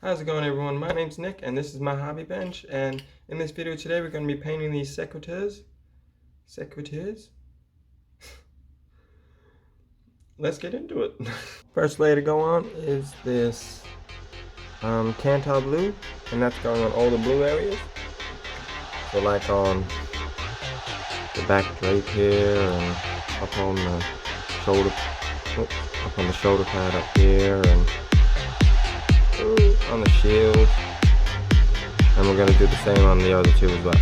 How's it going, everyone? My name's Nick and this is my hobby bench, and in this video today we're going to be painting these Sequitors. Let's get into it. First layer to go on is this Cantal blue, and that's going on all the blue areas. So like on the back drape here, and up on the shoulder pad up here, and on the shield, and we're going to do the same on the other two as well.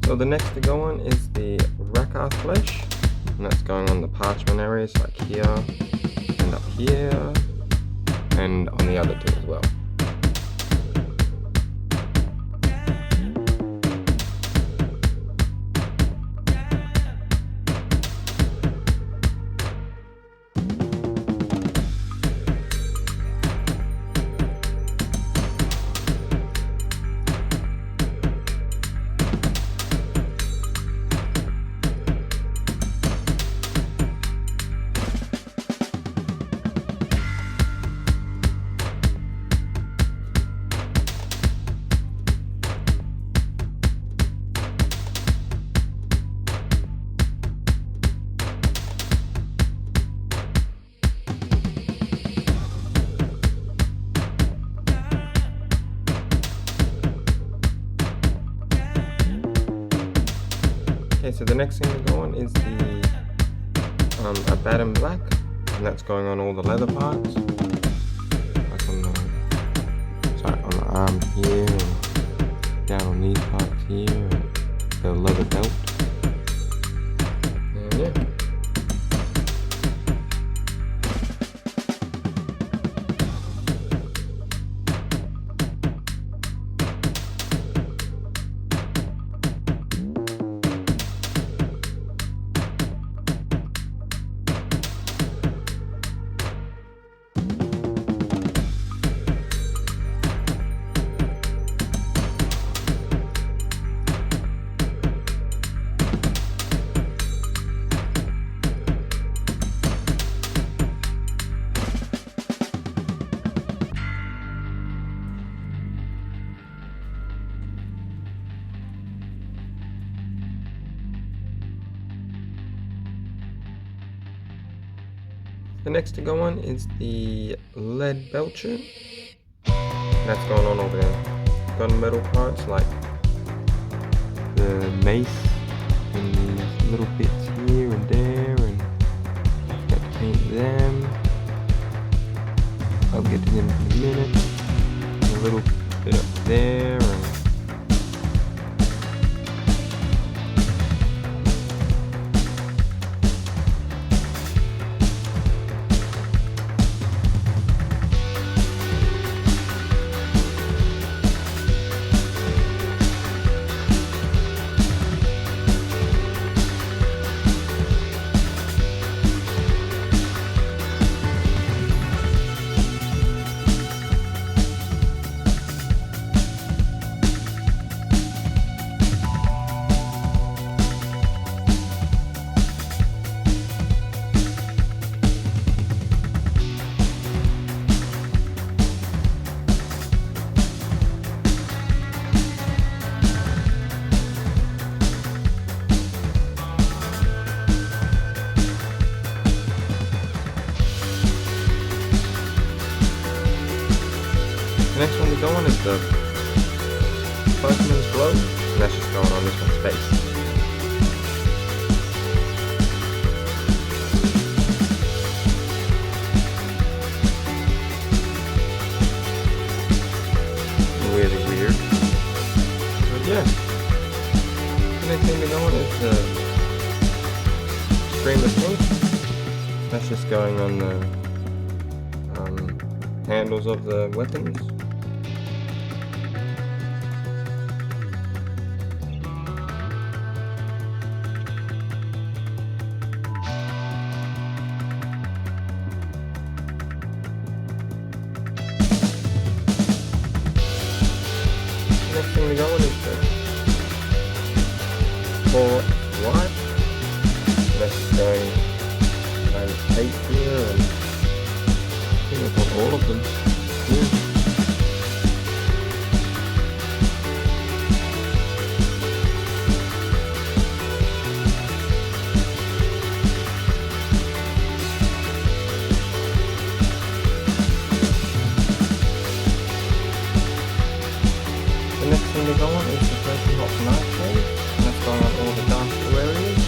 So the next to go on is the Rakar flesh, and that's going on the parchment areas like here and up here and on the other two as well. Okay, so the next thing to go on is the Abaddon black, and that's going on all the leather parts, like on the arm here, and down on these parts here, and the leather belt, and yeah. The next to go on is the lead belcher. That's going on over the gunmetal parts, like the mace and these little bits here and there, and got the paint them. I'll get to them in a minute. And a little bit up there. The next one to go on is the Postman's Globe, and that's just going on this one's face. Really weird. But yeah. The next thing to go on is the Streamless Paint. That's just going on the handles of the weapons. Next thing to go on is the Port White. That's going kind of tape here, and I think I've got all of them here. The next thing to go on is the Purple Hot Nightshade, and that's going on all the dark blue areas.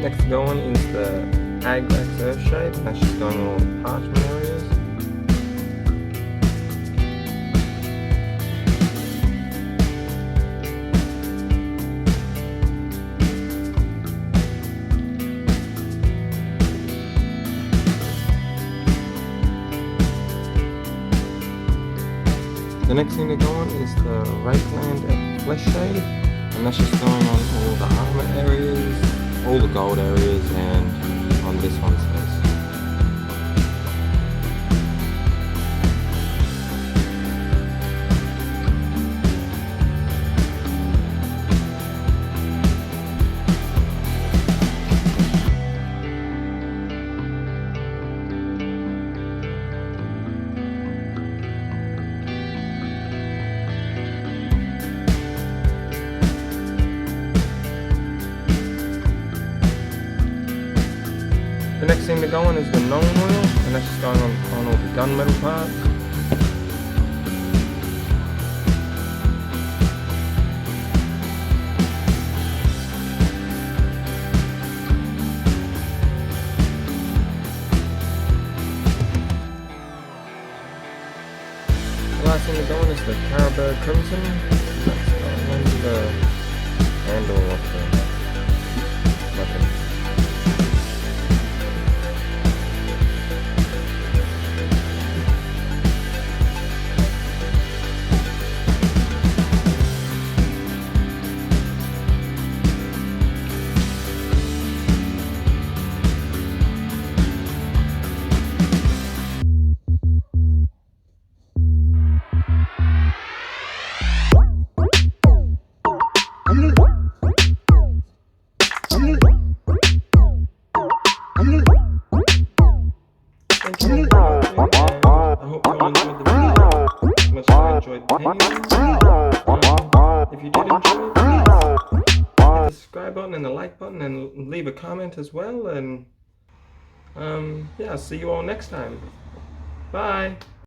Next going is the Agrax Earthshade, that's just going on all the parchment areas. The next thing to go on is the Rakeland Flesh Shade, and that's just going on all the armor areas, all the gold areas, and on this one's face. The next thing to go on is the Known Oil, and that's just going on all the gunmetal parts. The last thing to go on is the Caribou Crimson, that's going under the handle of the weapon. thank you for watching, and I hope you all enjoyed the video as much as I enjoyed painting. If you did enjoy, please hit the subscribe button and the like button and leave a comment as well, and yeah, I'll see you all next time. Bye!